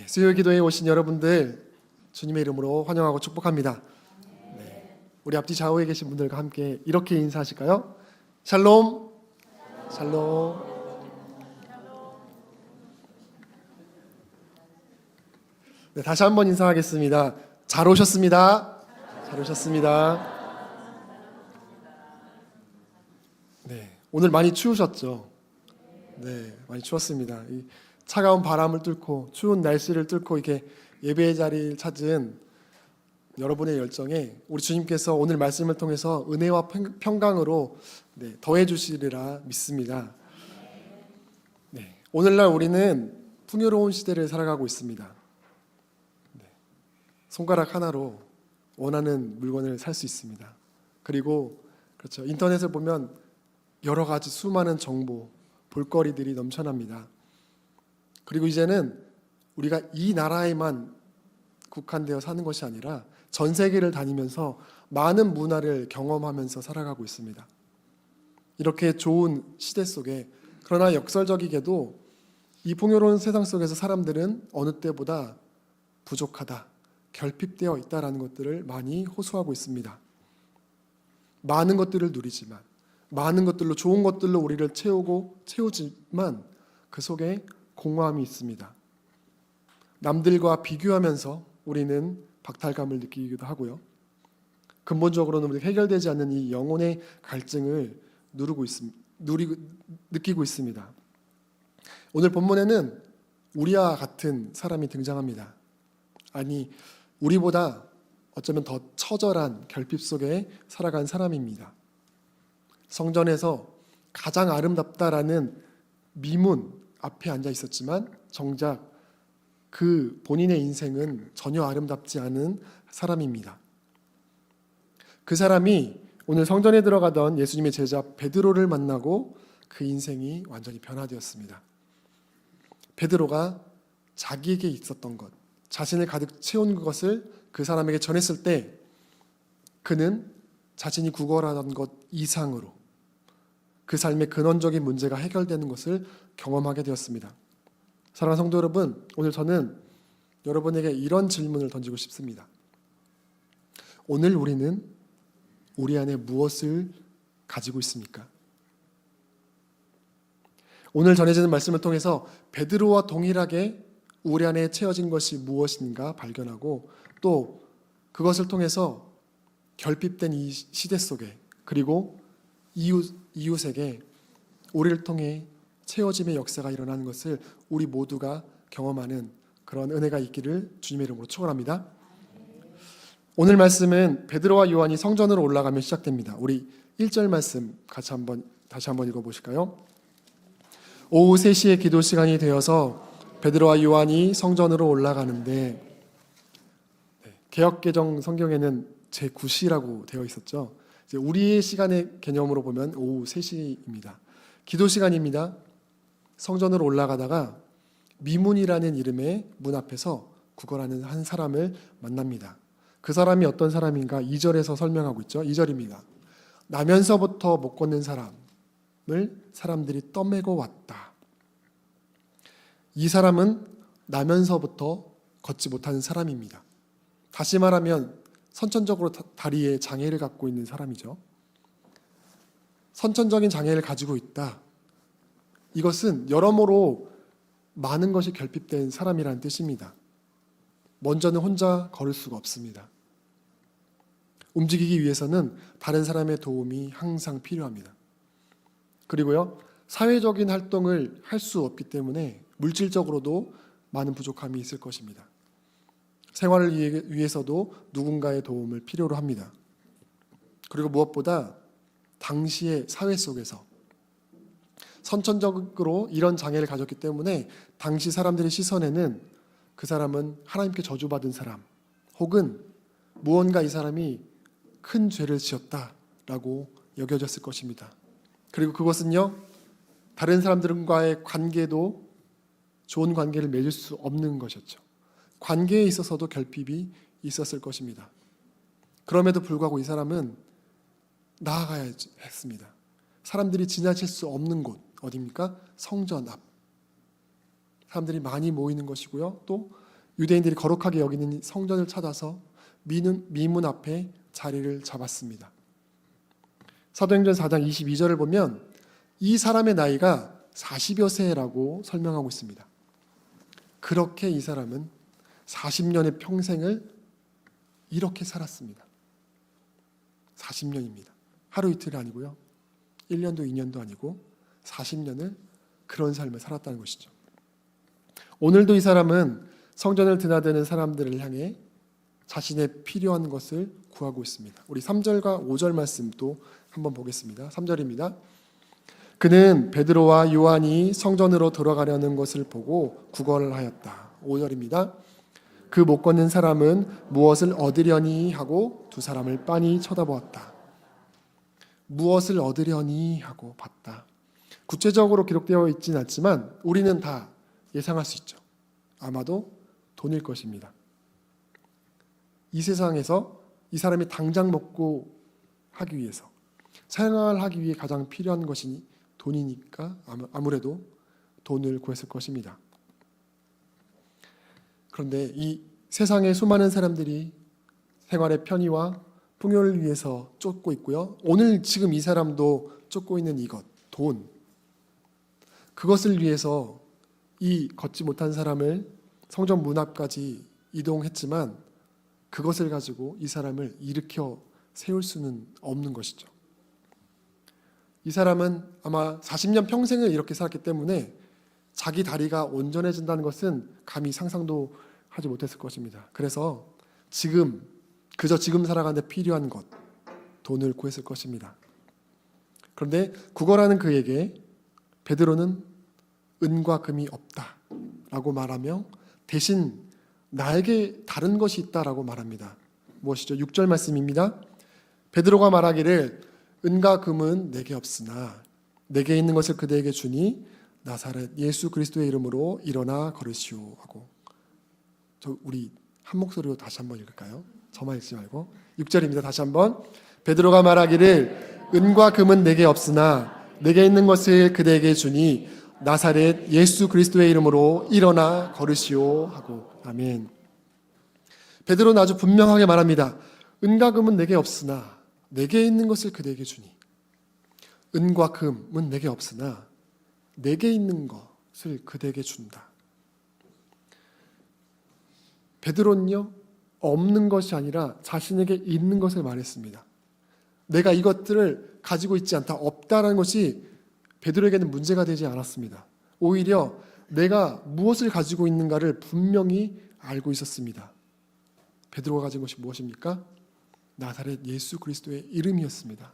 수요 기도에 오신 여러분들 주님의 이름으로 환영하고 축복합니다. 우리 앞뒤 좌우에 계신 분들과 함께 이렇게 인사하실까요? 샬롬, 샬롬. 네, 다시 한번 인사하겠습니다. 잘 오셨습니다. 잘 오셨습니다. 네, 오늘 많이 추우셨죠? 네, 많이 추웠습니다. 이 차가운 바람을 뚫고 추운 날씨를 뚫고 이렇게 예배의 자리를 찾은 여러분의 열정에 우리 주님께서 오늘 말씀을 통해서 은혜와 평강으로 더해 주시리라 믿습니다. 네, 오늘날 우리는 풍요로운 시대를 살아가고 있습니다. 손가락 하나로 원하는 물건을 살 수 있습니다. 그리고 그렇죠, 인터넷을 보면 여러 가지 수많은 정보, 볼거리들이 넘쳐납니다. 그리고 이제는 우리가 이 나라에만 국한되어 사는 것이 아니라 전 세계를 다니면서 많은 문화를 경험하면서 살아가고 있습니다. 이렇게 좋은 시대 속에, 그러나 역설적이게도 이 풍요로운 세상 속에서 사람들은 어느 때보다 부족하다, 결핍되어 있다라는 것들을 많이 호소하고 있습니다. 많은 것들을 누리지만, 많은 것들로, 좋은 것들로 우리를 채우지만 그 속에 공허함이 있습니다. 남들과 비교하면서 우리는 박탈감을 느끼기도 하고요. 근본적으로는 우리 해결되지 않는 이 영혼의 갈증을 느끼고 있습니다. 오늘 본문에는 우리와 같은 사람이 등장합니다. 아니, 우리보다 어쩌면 더 처절한 결핍 속에 살아간 사람입니다. 성전에서 가장 아름답다라는 미문 앞에 앉아 있었지만 정작 그 본인의 인생은 전혀 아름답지 않은 사람입니다. 그 사람이 오늘 성전에 들어가던 예수님의 제자 베드로를 만나고 그 인생이 완전히 변화되었습니다. 베드로가 자기에게 있었던 것, 자신을 가득 채운 것을 그 사람에게 전했을 때 그는 자신이 구걸하던 것 이상으로 그 삶의 근원적인 문제가 해결되는 것을 경험하게 되었습니다. 사랑하는 성도 여러분, 오늘 저는 여러분에게 이런 질문을 던지고 싶습니다. 오늘 우리는 우리 안에 무엇을 가지고 있습니까? 오늘 전해지는 말씀을 통해서 베드로와 동일하게 우리 안에 채워진 것이 무엇인가 발견하고 또 그것을 통해서 결핍된 이 시대 속에 그리고 이웃에게 우리를 통해 채워짐의 역사가 일어나는 것을 우리 모두가 경험하는 그런 은혜가 있기를 주님의 이름으로 축원합니다. 오늘 말씀은 베드로와 요한이 성전으로 올라가며 시작됩니다. 우리 1절 말씀 다시 한번 읽어보실까요? 오후 3시에 기도 시간이 되어서 베드로와 요한이 성전으로 올라가는데, 개역개정 성경에는 제9시라고 되어 있었죠. 이제 우리의 시간의 개념으로 보면 오후 3시입니다. 기도 시간입니다. 성전으로 올라가다가 미문이라는 이름의 문 앞에서 구걸하는 한 사람을 만납니다. 그 사람이 어떤 사람인가 2절에서 설명하고 있죠. 2절입니다. 나면서부터 못 걷는 사람을 사람들이 떠매고 왔다. 이 사람은 나면서부터 걷지 못하는 사람입니다. 다시 말하면 선천적으로 다리에 장애를 갖고 있는 사람이죠. 선천적인 장애를 가지고 있다. 이것은 여러모로 많은 것이 결핍된 사람이라는 뜻입니다. 먼저는 혼자 걸을 수가 없습니다. 움직이기 위해서는 다른 사람의 도움이 항상 필요합니다. 그리고요, 사회적인 활동을 할 수 없기 때문에 물질적으로도 많은 부족함이 있을 것입니다. 생활을 위해서도 누군가의 도움을 필요로 합니다. 그리고 무엇보다 당시의 사회 속에서 선천적으로 이런 장애를 가졌기 때문에 당시 사람들의 시선에는 그 사람은 하나님께 저주받은 사람 혹은 무언가 이 사람이 큰 죄를 지었다라고 여겨졌을 것입니다. 그리고 그것은요, 다른 사람들과의 관계도 좋은 관계를 맺을 수 없는 것이었죠. 관계에 있어서도 결핍이 있었을 것입니다. 그럼에도 불구하고 이 사람은 나아가야 했습니다. 사람들이 지나칠 수 없는 곳, 어디입니까? 성전 앞. 사람들이 많이 모이는 것이고요. 또 유대인들이 거룩하게 여기는 성전을 찾아서 미문 앞에 자리를 잡았습니다. 사도행전 4장 22절을 보면 이 사람의 나이가 40여 세라고 설명하고 있습니다. 그렇게 이 사람은 40년의 평생을 이렇게 살았습니다. 40년입니다. 하루 이틀이 아니고요. 1년도 2년도 아니고 40년을 그런 삶을 살았다는 것이죠. 오늘도 이 사람은 성전을 드나드는 사람들을 향해 자신의 필요한 것을 구하고 있습니다. 우리 3절과 5절 말씀도 한번 보겠습니다. 3절입니다. 그는 베드로와 요한이 성전으로 들어가려는 것을 보고 구걸을 하였다. 5절입니다. 그 못 걷는 사람은 무엇을 얻으려니 하고 두 사람을 빤히 쳐다보았다. 무엇을 얻으려니 하고 봤다. 구체적으로 기록되어 있지는 않지만 우리는 다 예상할 수 있죠. 아마도 돈일 것입니다. 이 세상에서 이 사람이 당장 먹고 하기 위해서, 생활하기 위해 가장 필요한 것이 돈이니까 아무래도 돈을 구했을 것입니다. 그런데 이 세상의 수많은 사람들이 생활의 편의와 풍요를 위해서 쫓고 있고요. 오늘 지금 이 사람도 쫓고 있는 이것, 돈. 그것을 위해서 이 걷지 못한 사람을 성전 문 앞까지 이동했지만 그것을 가지고 이 사람을 일으켜 세울 수는 없는 것이죠. 이 사람은 아마 40년 평생을 이렇게 살았기 때문에 자기 다리가 온전해진다는 것은 감히 상상도 하지 못했을 것입니다. 그래서 그저 지금 살아가는데 필요한 것, 돈을 구했을 것입니다. 그런데 구걸하는 그에게 베드로는 은과 금이 없다라고 말하며 대신 나에게 다른 것이 있다라고 말합니다. 무엇이죠? 6절 말씀입니다. 베드로가 말하기를 은과 금은 내게 없으나 내게 있는 것을 그대에게 주니 나사렛 예수 그리스도의 이름으로 일어나 걸으시오 하고. 우리 한 목소리로 다시 한번 읽을까요? 저만 읽지 말고 6절입니다. 다시 한번. 베드로가 말하기를 은과 금은 내게 없으나 내게 있는 것을 그대에게 주니 나사렛 예수 그리스도의 이름으로 일어나 걸으시오 하고. 아멘. 베드로는 아주 분명하게 말합니다. 은과 금은 내게 없으나 내게 있는 것을 그대에게 주니. 은과 금은 내게 없으나 내게 있는 것을 그대에게 준다. 베드로는요, 없는 것이 아니라 자신에게 있는 것을 말했습니다. 내가 이것들을 가지고 있지 않다, 없다라는 것이 베드로에게는 문제가 되지 않았습니다. 오히려 내가 무엇을 가지고 있는가를 분명히 알고 있었습니다. 베드로가 가진 것이 무엇입니까? 나사렛 예수 그리스도의 이름이었습니다.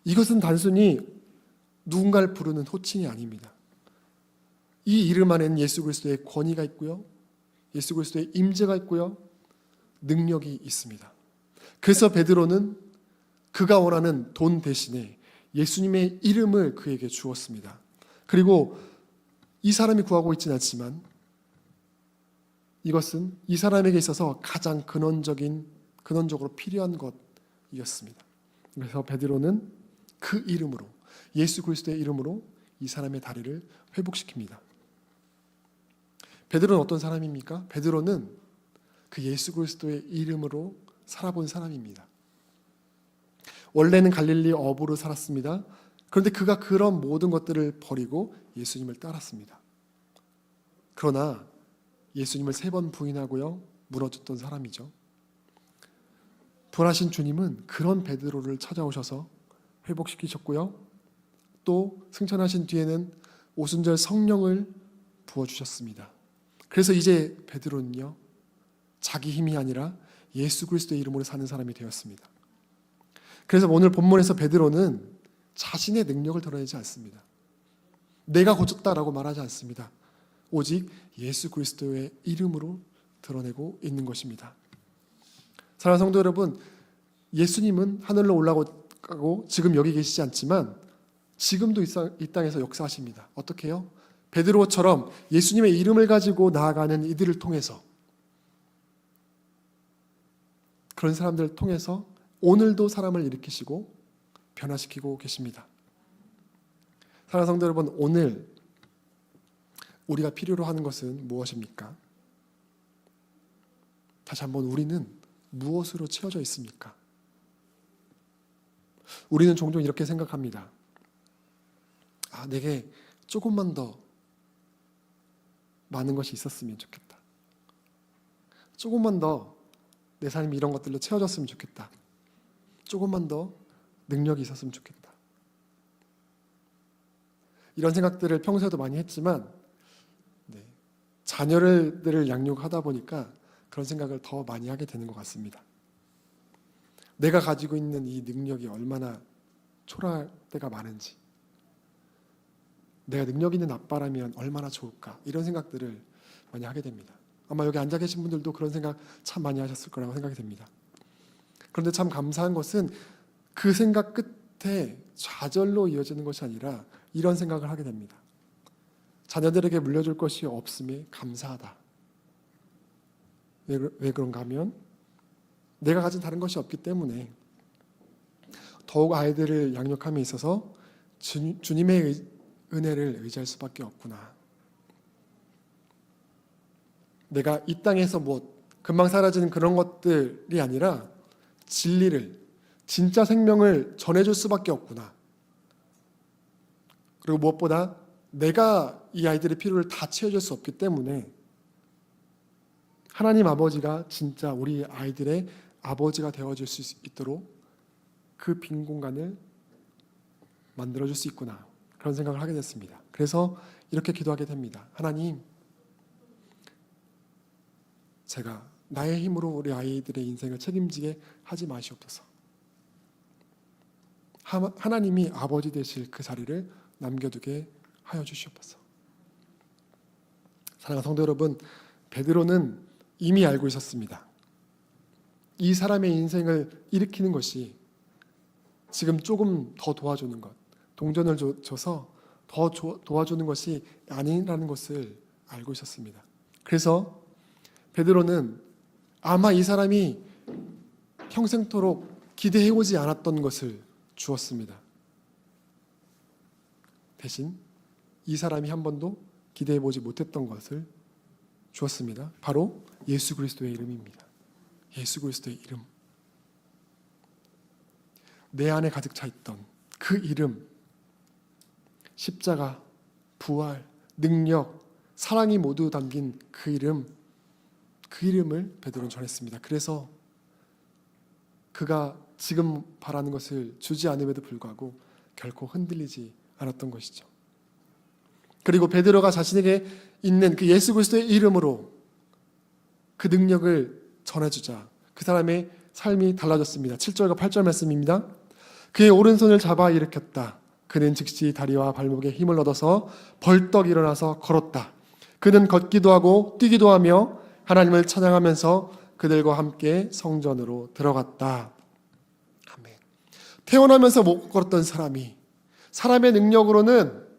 이것은 단순히 누군가를 부르는 호칭이 아닙니다. 이 이름 안에는 예수 그리스도의 권위가 있고요, 예수 그리스도의 임재가 있고요, 능력이 있습니다. 그래서 베드로는 그가 원하는 돈 대신에 예수님의 이름을 그에게 주었습니다. 그리고 이 사람이 구하고 있지는 않지만 이것은 이 사람에게 있어서 가장 근원적으로 필요한 것이었습니다. 그래서 베드로는 그 이름으로, 예수 그리스도의 이름으로 이 사람의 다리를 회복시킵니다. 베드로는 어떤 사람입니까? 베드로는 그 예수 그리스도의 이름으로 살아본 사람입니다. 원래는 갈릴리 어부로 살았습니다. 그런데 그가 그런 모든 것들을 버리고 예수님을 따랐습니다. 그러나 예수님을 3번 부인하고요, 무너졌던 사람이죠. 부활하신 주님은 그런 베드로를 찾아오셔서 회복시키셨고요, 또 승천하신 뒤에는 오순절 성령을 부어주셨습니다. 그래서 이제 베드로는요, 자기 힘이 아니라 예수 그리스도의 이름으로 사는 사람이 되었습니다. 그래서 오늘 본문에서 베드로는 자신의 능력을 드러내지 않습니다. 내가 고쳤다라고 말하지 않습니다. 오직 예수 그리스도의 이름으로 드러내고 있는 것입니다. 사랑하는 성도 여러분, 예수님은 하늘로 올라가고 지금 여기 계시지 않지만 지금도 이 땅에서 역사하십니다. 어떻게 해요? 베드로처럼 예수님의 이름을 가지고 나아가는 이들을 통해서, 그런 사람들을 통해서 오늘도 사람을 일으키시고 변화시키고 계십니다. 사랑하는 성도 여러분, 우리가 필요로 하는 것은 무엇입니까? 다시 한번 우리는 무엇으로 채워져 있습니까? 우리는 종종 이렇게 생각합니다. 내게 조금만 더 많은 것이 있었으면 좋겠다. 조금만 더 내 삶이 이런 것들로 채워졌으면 좋겠다. 조금만 더 능력이 있었으면 좋겠다. 이런 생각들을 평소에도 많이 했지만 자녀들을 양육하다 보니까 그런 생각을 더 많이 하게 되는 것 같습니다. 내가 가지고 있는 이 능력이 얼마나 초라할 때가 많은지, 내가 능력 있는 아빠라면 얼마나 좋을까, 이런 생각들을 많이 하게 됩니다. 아마 여기 앉아 계신 분들도 그런 생각 참 많이 하셨을 거라고 생각이 됩니다. 그런데 참 감사한 것은 그 생각 끝에 좌절로 이어지는 것이 아니라 이런 생각을 하게 됩니다. 자녀들에게 물려줄 것이 없음에 감사하다. 왜 그런가 하면 내가 가진 다른 것이 없기 때문에 더욱 아이들을 양육함에 있어서 주님의 은혜를 의지할 수밖에 없구나. 내가 이 땅에서 금방 사라지는 그런 것들이 아니라 진리를, 진짜 생명을 전해줄 수밖에 없구나. 그리고 무엇보다 내가 이 아이들의 필요를 다 채워줄 수 없기 때문에 하나님 아버지가 진짜 우리 아이들의 아버지가 되어줄 수 있도록 그 빈 공간을 만들어줄 수 있구나, 그런 생각을 하게 됐습니다. 그래서 이렇게 기도하게 됩니다. 하나님, 제가 나의 힘으로 우리 아이들의 인생을 책임지게 하지 마시옵소서. 하나님이 아버지 되실 그 자리를 남겨두게 하여 주시옵소서. 사랑하는 성도 여러분, 베드로는 이미 알고 있었습니다. 이 사람의 인생을 일으키는 것이 지금 조금 더 도와주는 것, 동전을 줘서 더 도와주는 것이 아니라는 것을 알고 있었습니다. 그래서 베드로는 아마 이 사람이 평생토록 기대해오지 않았던 것을 주었습니다. 대신 이 사람이 한 번도 기대해보지 못했던 것을 주었습니다. 바로 예수 그리스도의 이름입니다. 예수 그리스도의 이름. 내 안에 가득 차 있던 그 이름, 십자가, 부활, 능력, 사랑이 모두 담긴 그 이름을 베드로는 전했습니다. 그래서 그가 지금 바라는 것을 주지 않음에도 불구하고 결코 흔들리지 않았던 것이죠. 그리고 베드로가 자신에게 있는 그 예수 그리스도의 이름으로 그 능력을 전해주자 그 사람의 삶이 달라졌습니다. 7절과 8절 말씀입니다. 그의 오른손을 잡아 일으켰다. 그는 즉시 다리와 발목에 힘을 얻어서 벌떡 일어나서 걸었다. 그는 걷기도 하고 뛰기도 하며 하나님을 찬양하면서 그들과 함께 성전으로 들어갔다. 아멘. 태어나면서 못 걸었던 사람이, 사람의 능력으로는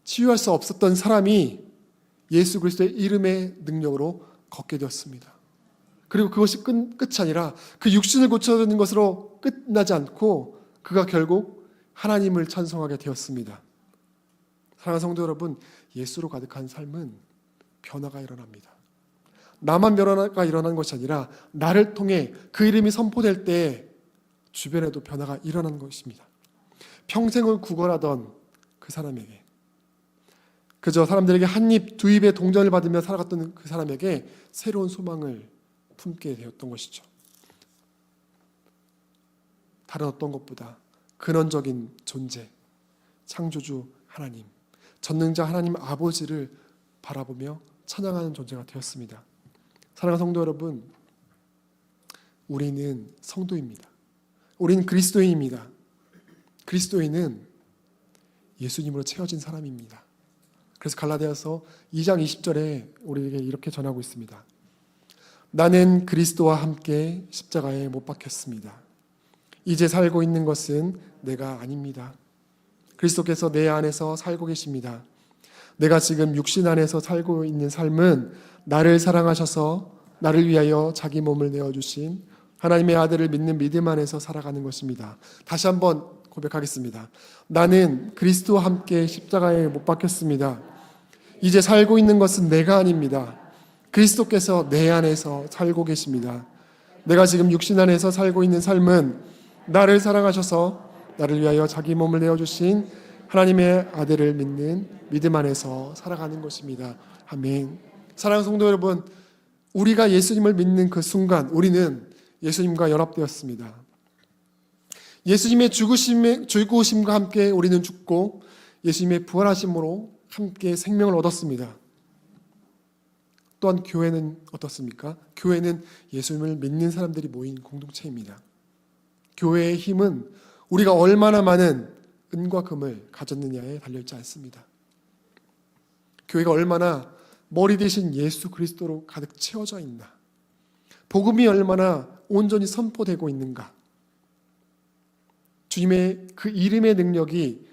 치유할 수 없었던 사람이 예수 그리스도의 이름의 능력으로 걷게 되었습니다. 그리고 그것이 끝이 아니라 그 육신을 고쳐주는 것으로 끝나지 않고 그가 결국 하나님을 찬송하게 되었습니다. 사랑하는 성도 여러분, 예수로 가득한 삶은 변화가 일어납니다. 나만 변화가 일어난 것이 아니라 나를 통해 그 이름이 선포될 때 주변에도 변화가 일어난 것입니다. 평생을 구걸하던 그 사람에게, 그저 사람들에게 한 입, 두 입의 동전을 받으며 살아갔던 그 사람에게 새로운 소망을 품게 되었던 것이죠. 다른 어떤 것보다 근원적인 존재, 창조주 하나님, 전능자 하나님 아버지를 바라보며 찬양하는 존재가 되었습니다. 사랑하는 성도 여러분, 우리는 성도입니다. 우리는 그리스도인입니다. 그리스도인은 예수님으로 채워진 사람입니다. 그래서 갈라디아서 2장 20절에 우리에게 이렇게 전하고 있습니다. 나는 그리스도와 함께 십자가에 못 박혔습니다. 이제 살고 있는 것은 내가 아닙니다. 그리스도께서 내 안에서 살고 계십니다. 내가 지금 육신 안에서 살고 있는 삶은 나를 사랑하셔서 나를 위하여 자기 몸을 내어주신 하나님의 아들을 믿는 믿음 안에서 살아가는 것입니다. 다시 한번 고백하겠습니다. 나는 그리스도와 함께 십자가에 못 박혔습니다. 이제 살고 있는 것은 내가 아닙니다. 그리스도께서 내 안에서 살고 계십니다. 내가 지금 육신 안에서 살고 있는 삶은 나를 사랑하셔서 나를 위하여 자기 몸을 내어주신 하나님의 아들을 믿는 믿음 안에서 살아가는 것입니다. 아멘. 사랑하는 성도 여러분, 우리가 예수님을 믿는 그 순간 우리는 예수님과 연합되었습니다. 예수님의 죽으심과 함께 우리는 죽고 예수님의 부활하심으로 함께 생명을 얻었습니다. 또한 교회는 어떻습니까? 교회는 예수님을 믿는 사람들이 모인 공동체입니다. 교회의 힘은 우리가 얼마나 많은 은과 금을 가졌느냐에 달려있지 않습니다. 교회가 얼마나 머리 대신 예수 그리스도로 가득 채워져 있나, 복음이 얼마나 온전히 선포되고 있는가, 주님의 그 이름의 능력이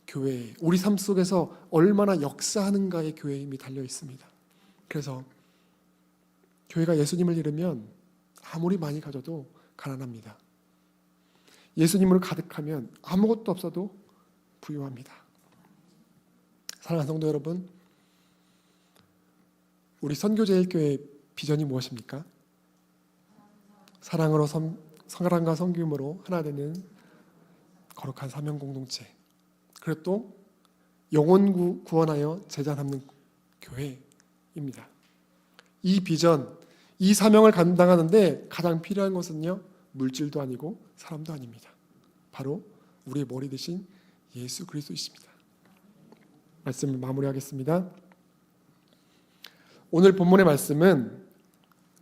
교회, 우리 삶 속에서 얼마나 역사하는가에 교회의 힘이 달려 있습니다. 그래서 교회가 예수님을 잃으면 아무리 많이 가져도 가난합니다. 예수님으로 가득하면 아무것도 없어도 부유합니다. 사랑하는 성도 여러분, 우리 선교제일교회의 비전이 무엇입니까? 사랑과 섬김으로 하나 되는 거룩한 사명 공동체, 그리고 또 영혼 구원하여 제자 삼는 교회입니다. 이 비전, 이 사명을 감당하는데 가장 필요한 것은요, 물질도 아니고 사람도 아닙니다. 바로 우리의 머리 대신 예수 그리스도이십니다. 말씀을 마무리하겠습니다. 오늘 본문의 말씀은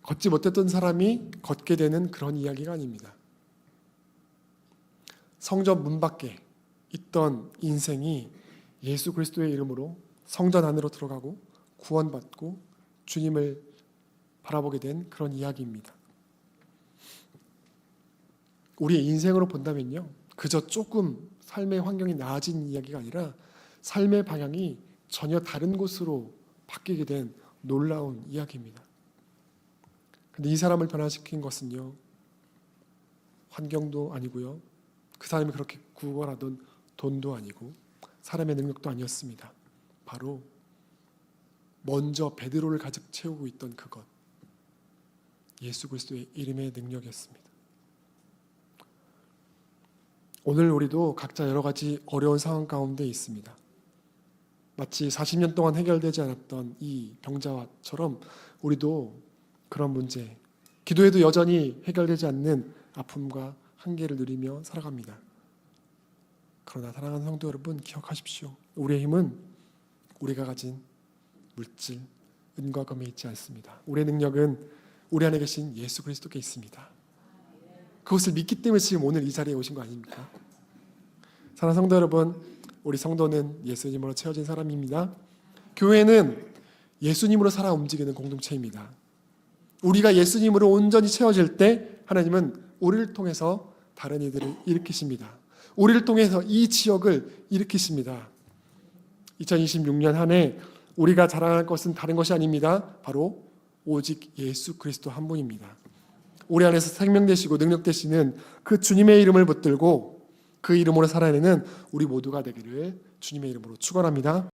걷지 못했던 사람이 걷게 되는 그런 이야기가 아닙니다. 성전 문 밖에 있던 인생이 예수 그리스도의 이름으로 성전 안으로 들어가고 구원받고 주님을 바라보게 된 그런 이야기입니다. 우리의 인생으로 본다면요, 그저 조금 삶의 환경이 나아진 이야기가 아니라 삶의 방향이 전혀 다른 곳으로 바뀌게 된 놀라운 이야기입니다. 근데 이 사람을 변화시킨 것은요, 환경도 아니고요, 그 사람이 그렇게 구걸하던 돈도 아니고 사람의 능력도 아니었습니다. 바로 먼저 베드로를 가득 채우고 있던 그것, 예수 그리스도의 이름의 능력이었습니다. 오늘 우리도 각자 여러 가지 어려운 상황 가운데 있습니다. 마치 40년 동안 해결되지 않았던 이 병자처럼 우리도 그런 문제, 기도해도 여전히 해결되지 않는 아픔과 한계를 누리며 살아갑니다. 그러나 사랑하는 성도 여러분, 기억하십시오. 우리의 힘은 우리가 가진 물질, 은과 금에 있지 않습니다. 우리의 능력은 우리 안에 계신 예수 그리스도께 있습니다. 그것을 믿기 때문에 지금 오늘 이 자리에 오신 거 아닙니까? 사랑하는 성도 여러분, 우리 성도는 예수님으로 채워진 사람입니다. 교회는 예수님으로 살아 움직이는 공동체입니다. 우리가 예수님으로 온전히 채워질 때 하나님은 우리를 통해서 다른 이들을 일으키십니다. 우리를 통해서 이 지역을 일으키십니다. 2026년 한 해 우리가 자랑할 것은 다른 것이 아닙니다. 바로 오직 예수 그리스도 한 분입니다. 우리 안에서 생명 되시고 능력 되시는 그 주님의 이름을 붙들고 그 이름으로 살아내는 우리 모두가 되기를 주님의 이름으로 축원합니다.